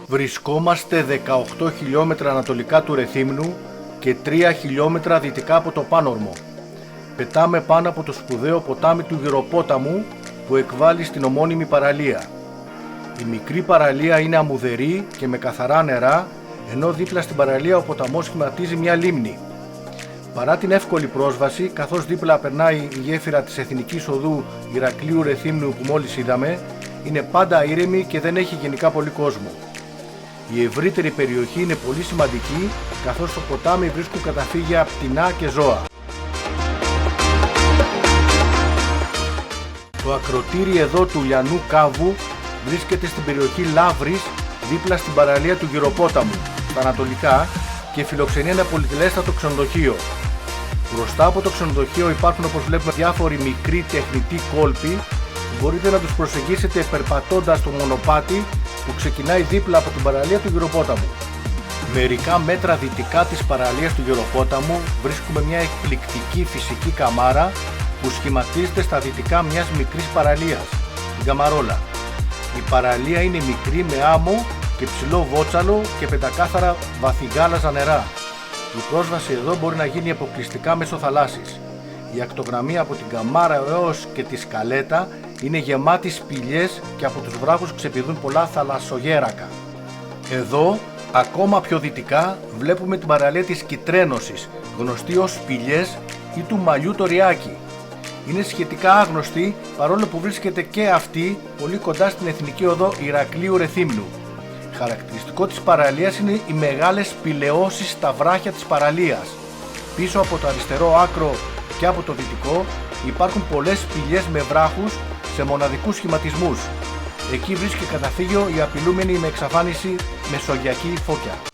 Βρισκόμαστε 18 χιλιόμετρα ανατολικά του Ρεθύμνου και 3 χιλιόμετρα δυτικά από το Πάνορμο. Πετάμε πάνω από το σπουδαίο ποτάμι του Γεροπόταμου που εκβάλλει στην ομώνυμη παραλία. Η μικρή παραλία είναι αμμουδερή και με καθαρά νερά, ενώ δίπλα στην παραλία ο ποταμός σχηματίζει μια λίμνη. Παρά την εύκολη πρόσβαση, καθώς δίπλα περνάει η γέφυρα της Εθνικής Οδού Ηρακλείου Ρεθύμνου που μόλις είδαμε, είναι πάντα ήρεμη και δεν έχει γενικά πολύ κόσμο. Η ευρύτερη περιοχή είναι πολύ σημαντική, καθώς στο ποτάμι βρίσκουν καταφύγια πτηνά και ζώα. Το ακροτήρι εδώ του Λιανού Κάβου βρίσκεται στην περιοχή Λαύρης, δίπλα στην παραλία του Γεροπόταμου, στα ανατολικά, και φιλοξενεί ένα πολυτελέστατο ξενοδοχείο. Μπροστά από το ξενοδοχείο υπάρχουν, όπως βλέπουμε, διάφοροι μικροί τεχνητοί κόλποι που μπορείτε να τους προσεγγίσετε περπατώντας το μονοπάτι που ξεκινάει δίπλα από την παραλία του Γεροπόταμου. Μερικά μέτρα δυτικά της παραλίας του Γεροπόταμου βρίσκουμε μια εκπληκτική φυσική καμάρα που σχηματίζεται στα δυτικά μιας μικρής παραλίας, την Καμαρόλα. Η παραλία είναι μικρή με άμμο και ψηλό βότσαλο και πεντακάθαρα βαθυγάλαζα νερά. Η πρόσβαση εδώ μπορεί να γίνει αποκλειστικά μέσω θαλάσσης. Η ακτογραμμία από την Καμάρα έως και τη Σκαλέτα είναι γεμάτη σπηλιές και από τους βράχους ξεπηδούν πολλά θαλασσογέρακα. Εδώ, ακόμα πιο δυτικά, βλέπουμε την παραλία της Κιτρένωσης, γνωστή ως Σπηλιές ή του Μαλλιού το Ριάκι. Είναι σχετικά άγνωστη, παρόλο που βρίσκεται και αυτή πολύ κοντά στην Εθνική Οδό Ηρακλείου Ρεθύμνου. Χαρακτηριστικό της παραλίας είναι οι μεγάλες σπηλαιώσεις στα βράχια της παραλίας. Πίσω από το αριστερό άκρο και από το δυτικό υπάρχουν πολλές σπηλιές με βράχους σε μοναδικούς σχηματισμούς. Εκεί βρίσκει καταφύγιο η απειλούμενη με εξαφάνιση μεσογειακή φώκια.